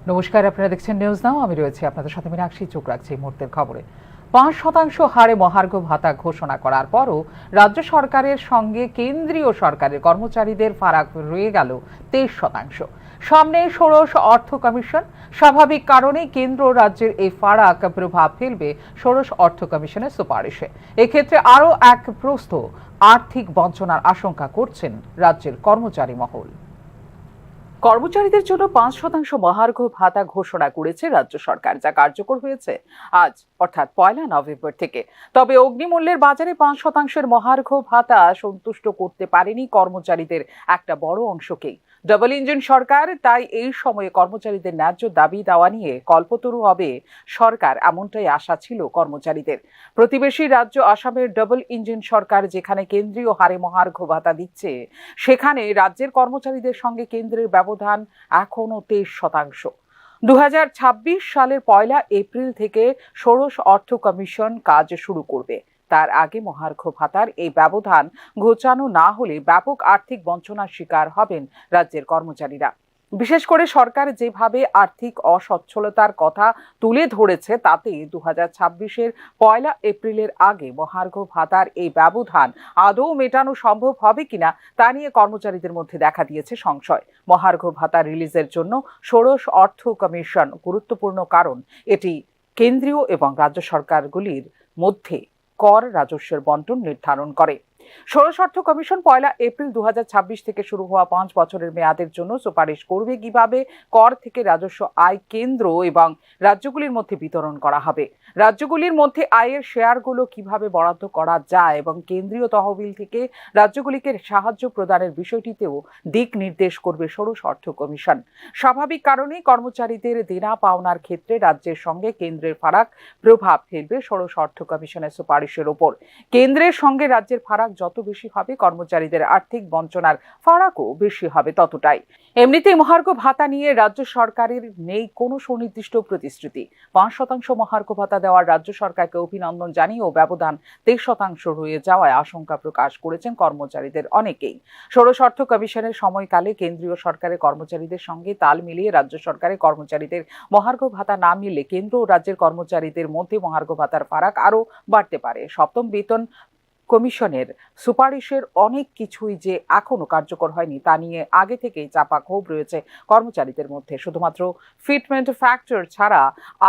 নমস্কার, আপনারা দেখছেন নিউজ নাও। আমি রয়েছি আপনাদের সাথে, মীনাক্ষী। চোখ রাখছি মুহূর্তের খবরে। ৫% হারে মহার্ঘ ভাতা ঘোষণা করার পরও রাজ্য সরকারের সঙ্গে কেন্দ্রীয় সরকারের কর্মচারীদের ফারাক রয়ে গেল ২৩%। সামনে ষোড়শ অর্থ কমিশন। স্বাভাবিক কারণেই কেন্দ্র রাজ্যের এই ফারাক প্রভাব ফেলবে ষোড়শ অর্থ কমিশনের সুপারিশে। এক্ষেত্রে আরও এক প্রস্থ আর্থিক বঞ্চনার আশঙ্কা করছেন রাজ্যের কর্মচারী মহল। কর্মচারীদের জন্য ৫% মহার্ঘ ভাতা ঘোষণা করেছে রাজ্য সরকার, যা কার্যকর হয়েছে আজ অর্থাৎ ১ নভেম্বর থেকে। তবে অগ্নিমূল্যের বাজারে ৫%-এর মহার্ঘ ভাতা সন্তুষ্ট করতে পারেনি কর্মচারীদের একটা বড় অংশকেই। ডাবল ইঞ্জিন সরকার, তাই এই সময়ে কর্মচারীদের ন্যায্য দাবি দেওয়া নিয়ে কল্পতরু হবে সরকার, এমনটাই আশা ছিল কর্মচারীদের। প্রতিবেশী রাজ্য আসামের ডাবল ইঞ্জিন সরকার যেখানে কেন্দ্রীয় হারে মহার্ঘ ভাতা দিচ্ছে, সেখানে রাজ্যের কর্মচারীদের সঙ্গে কেন্দ্রের ব্যবধান এখনো ২৩%। ২০২৬ সালের ১ এপ্রিল থেকে ষোড়শ অর্থ কমিশন কাজ শুরু করবে। তার আগে মহার্ঘ ভাতার এই ব্যবধান ঘোচানো না হলে ব্যাপক আর্থিক বঞ্চনার শিকার হবেন রাজ্যের কর্মচারীরা। বিশেষ করে সরকার যেভাবে আর্থিক অসচ্ছলতার কথা তুলে ধরেছে, তাতে ২০২৬-এর ১ এপ্রিলের আগে মহার্ঘ ভাতার এই ব্যবধান আদৌ মেটানো সম্ভব হবে কিনা তা নিয়ে কর্মচারীদের মধ্যে দেখা দিয়েছে সংশয়। মহার্ঘ ভাতা রিলিজের জন্য ষোড়শ অর্থ কমিশন গুরুত্বপূর্ণ, কারণ এটি কেন্দ্রীয় এবং রাজ্য সরকারগুলির মধ্যে কর রাজস্বের বন্টন নির্ধারণ করে। ষোড়শ অর্থ কমিশন ১ এপ্রিল ২০২৬ থেকে শুরু হওয়া ৫ বছরের মেয়াদের জন্য সুপারিশ করবে কিভাবে কর থেকে রাজস্ব আয় কেন্দ্র এবং রাজ্যগুলির মধ্যে বিতরণ করা হবে, রাজ্যগুলির মধ্যে আয়ের শেয়ারগুলো কিভাবে বরাদ্দ করা যায় এবং কেন্দ্রীয় তহবিল থেকে রাজ্যগুলিকে সাহায্য প্রদানের বিষয়টিতেও দিক নির্দেশ করবে ষোড়শ অর্থ কমিশন। স্বাভাবিক কারণেই কর্মচারীদের দেনা পাওনার ক্ষেত্রে রাজ্যের সঙ্গে কেন্দ্রের ফারাক প্রভাব ফেলবে ষোড়শ অর্থ কমিশনের সুপারিশের ওপর। কেন্দ্রের সঙ্গে রাজ্যের ফারাক যত বেশি হবে, কর্মচারীদের আর্থিক বঞ্চনার ফারাকও বেশি হবে ততটাই। এমনিতেই মহার্ঘ ভাতা নিয়ে রাজ্য সরকারের নেই কোনো সুনির্দিষ্ট প্রতিশ্রুতি। ৫% মহার্ঘ ভাতা দেওয়ার রাজ্য সরকারকে অভিনন্দন জানিয়েও ব্যবধান ২৩% রয়ে যাওয়ায় আশঙ্কা প্রকাশ করেছেন কর্মচারীদের অনেকেই। ষোড়শ অর্থ কমিশনের সময়কালে কেন্দ্রীয় সরকারের কর্মচারীদের সঙ্গে তাল মিলিয়ে রাজ্য সরকারের কর্মচারীদের মহার্ঘ ভাতা না মিললে কেন্দ্র ও রাজ্যের কর্মচারীদের মধ্যে মহার্ঘ ভাতার ফারাক আরও বাড়তে পারে। সপ্তম বেতন কমিশনের সুপারিশের অনেক কিছুই যে এখনো কার্যকর হয়নি, তা নিয়ে আগে থেকেই চাপা ক্ষোভ রয়েছে কর্মচারীদের মধ্যে। শুধুমাত্র ফিটমেন্ট ফ্যাক্টর ছাড়া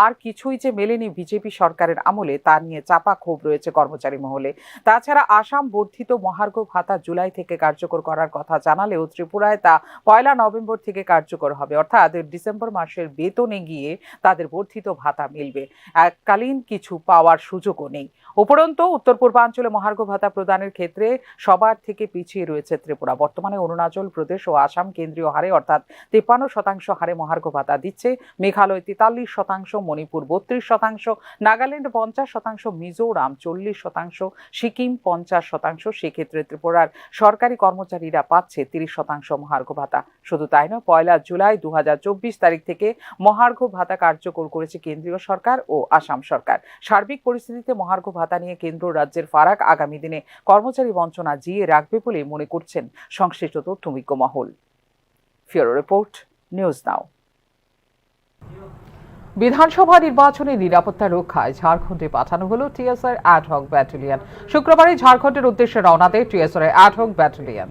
আর কিছুই যে মেলেনি বিজেপি সরকারের আমলে, তা নিয়ে চাপা ক্ষোভ রয়েছে কর্মচারী মহলে। তাছাড়া আসাম বর্ধিত মহার্ঘ ভাতা জুলাই থেকে কার্যকর করার কথা জানালেও ত্রিপুরায় তা ১ নভেম্বর থেকে কার্যকর হবে, অর্থাৎ ডিসেম্বর মাসের বেতনে গিয়ে তাদের বর্ধিত ভাতা মিলবে। এককালীন কিছু পাওয়ার সুযোগও নেই। উপরন্তু উত্তর পূর্বাঞ্চলে মহার্ঘ ভাতা প্রদানের ক্ষেত্রে সবার থেকে পিছিয়ে রয়েছে ত্রিপুরা। বর্তমানে অরুণাচল প্রদেশ ও আসাম কেন্দ্রীয় হারে অর্থাৎ ৫৩% হারে মহার্ঘ ভাতা দিচ্ছে, মেঘালয় ৪৩%, মণিপুর ৩২%, নাগাল্যান্ড ৫০%, মিজোরাম ৪০%, সিকিম ৫০%। সেক্ষেত্রে ত্রিপুরার সরকারি কর্মচারীরা পাচ্ছে ৩০% মহার্ঘ ভাতা। শুধু তাই নয়, ১ জুলাই ২০২৪ তারিখ থেকে মহার্ঘ ভাতা কার্যকর করেছে কেন্দ্রীয় সরকার ও আসাম সরকার। সার্বিক পরিস্থিতিতে মহার্ঘ ভাতা নিয়ে কেন্দ্র রাজ্যের ফারাক আগামী দিনে কর্মচারী বঞ্চনা জিয়ে রাখবে বলে মনে করছেন সংশ্লিষ্ট তথ্যবিজ্ঞ মহল। ফিউরো রিপোর্ট, নিউজ নাও। বিধানসভা নির্বাচনে নিরাপত্তা রক্ষায় ঝাড়খণ্ডে পাঠানো হলো টিএসআর অ্যাডহক ব্যাটালিয়ন। শুক্রবারে ঝাড়খণ্ডের উদ্দেশ্যে রওনা দেয় টিএসআর অ্যাডহক ব্যাটালিয়ন।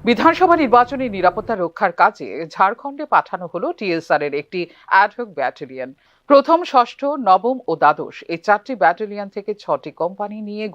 বিধানসভা নির্বাচনী নিরাপত্তা রক্ষার কাজে ঝাড়খণ্ডে পাঠানো হলো টিএসআর এর একটি অ্যাডহক ব্যাটালিয়ন। প্রথম, ষষ্ঠ, নবম ও দ্বাদশ এই ৪টি ব্যাটালিয়ন থেকে ৬টি কোম্পানি নিয়ে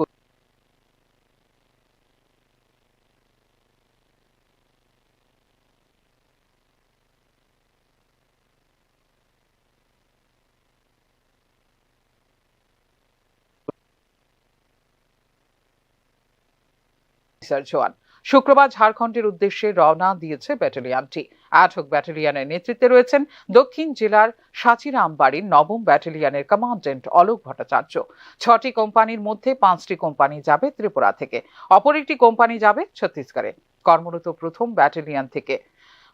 জওয়ান শুক্রবার ঝাড়খণ্ডের উদ্দেশ্যে রওনা দিয়েছে ব্যাটালিয়নটি। অ্যাডহক ব্যাটালিয়নের নেতৃত্বে রয়েছেন দক্ষিণ জেলার সাচিরামবাড়ির নবম ব্যাটালিয়নের কমান্ড্যান্ট অলোক ভট্টাচার্য। ৬টি কোম্পানির মধ্যে ৫টি কোম্পানি যাবে ত্রিপুরা থেকে, অপর একটি কোম্পানি যাবে ছত্তিশগড়ে। কর্মরত প্রথম ব্যাটালিয়ন থেকে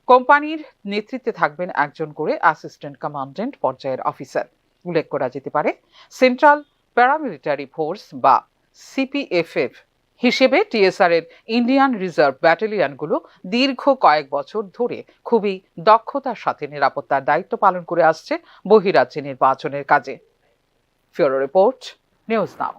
কোম্পানির নেতৃত্বে থাকবেন একজন করে অ্যাসিস্ট্যান্ট কমান্ড্যান্ট পর্যায়ের অফিসার। উল্লেখ করা যেতে পারে, সেন্ট্রাল প্যারামিলিটারি ফোর্স বা সিপিএফএফ হিসেবে টিএসআর এর ইন্ডিয়ান রিজার্ভ ব্যাটালিয়নগুলো দীর্ঘ কয়েক বছর ধরে খুবই দক্ষতার সাথে নিরাপত্তার দায়িত্ব পালন করে আসছে বহিরাজ্যে নির্বাচনের কাজে। ফিউরো রিপোর্ট, নিউজ নাও।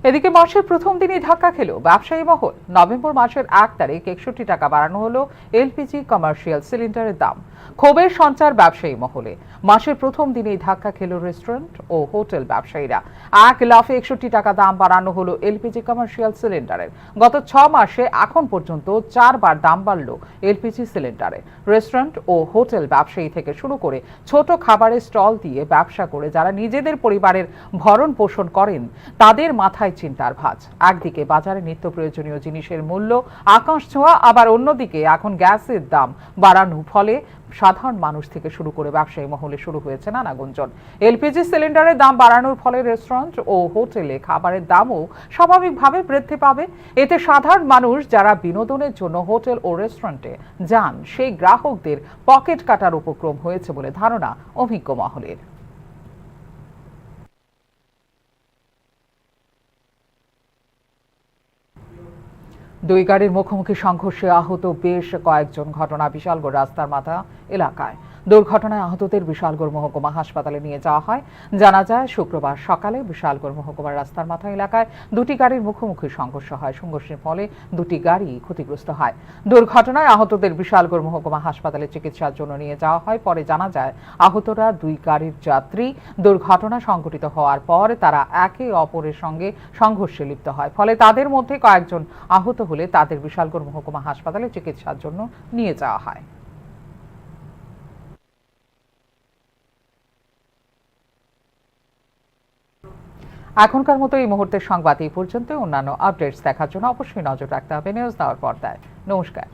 এদিকে মাসের প্রথম দিনই ধাক্কা খেল ব্যবসায়ী মহল। নভেম্বর মাসের 1 তারিখ 61 টাকা বাড়ানো হলো এলপিজি কমার্শিয়াল সিলিন্ডারের দাম। ক্ষোভের সঞ্চার ব্যবসায়ী মহলে। মাসের প্রথম দিনেই ধাক্কা খেল রেস্টুরেন্ট ও হোটেল ব্যবসায়ীরা। 1 লাফে 61 টাকা দাম বাড়ানো হলো এলপিজি কমার্শিয়াল সিলিন্ডারের। গত 6 মাসে এখন পর্যন্ত 4 বার দাম বাড়ল এলপিজি সিলিন্ডারে। রেস্টুরেন্ট ও হোটেল ব্যবসায়ী থেকে শুরু করে ছোট খাবারের স্টল দিয়ে ব্যবসা করে যারা নিজেদের পরিবারের ভরণ পোষণ করেন তাদের মাথায় চিন্তার ভাঁজ। একদিকে বাজারে নিত্য প্রয়োজনীয় জিনিসের মূল্য আকাশ ছোঁয়া, আবার অন্যদিকে এখন গ্যাসের দাম বাড়ানোর ফলে সাধারণ মানুষ থেকে শুরু করে ব্যবসায়ী মহলে শুরু হয়েছে নানা গুঞ্জন। এলপিজি সিলিন্ডারের দাম বাড়ানোর ফলে রেস্টুরেন্ট ও হোটেলে খাবারের দামও স্বাভাবিকভাবে বৃদ্ধি পাবে। এতে সাধারণ মানুষ যারা বিনোদনের জন্য হোটেল ও রেস্টুরেন্টে যান সেই গ্রাহকদের পকেট কাটার উপক্রম হয়েছে বলে ধারণা অভিজ্ঞ মহলের। দুই গাড়ির মুখোমুখি সংঘর্ষে আহত বেশ কয়েকজন। ঘটনা বিশালগড় রাস্তার মাথা এলাকায়। দুর্ঘটনায় আহতদের বিশালগড় মহকুমা হাসপাতালে নিয়ে যাওয়া হয়। জানা যায় শুক্রবার সকালে বিশালগড় মহকুমার রাস্তার মাথা এলাকায় দুটি গাড়ির মুখোমুখি সংঘর্ষ হয়। সংঘর্ষের ফলে দুটি গাড়ি ক্ষতিগ্রস্ত হয়। দুর্ঘটনায় আহতদের বিশালগড় মহকুমা হাসপাতালে চিকিৎসার জন্য নিয়ে যাওয়া হয়। পরে জানা যায় আহতরা দুই গাড়ির যাত্রী। দুর্ঘটনা সংঘটিত হওয়ার পর তারা একে অপরের সঙ্গে সংঘর্ষে লিপ্ত হয়। ফলে তাদের মধ্যে কয়েকজন আহত হলে তাদের বিশালগড় মহকুমা হাসপাতালে চিকিৎসার জন্য নিয়ে যাওয়া হয়। এখনকার মতো এই মুহূর্তের সংবাদ এই পর্যন্ত। অন্যান্য আপডেটস দেখার জন্য অবশ্যই নজর রাখতে হবে নিউজ নাওর পর্দায়। নমস্কার।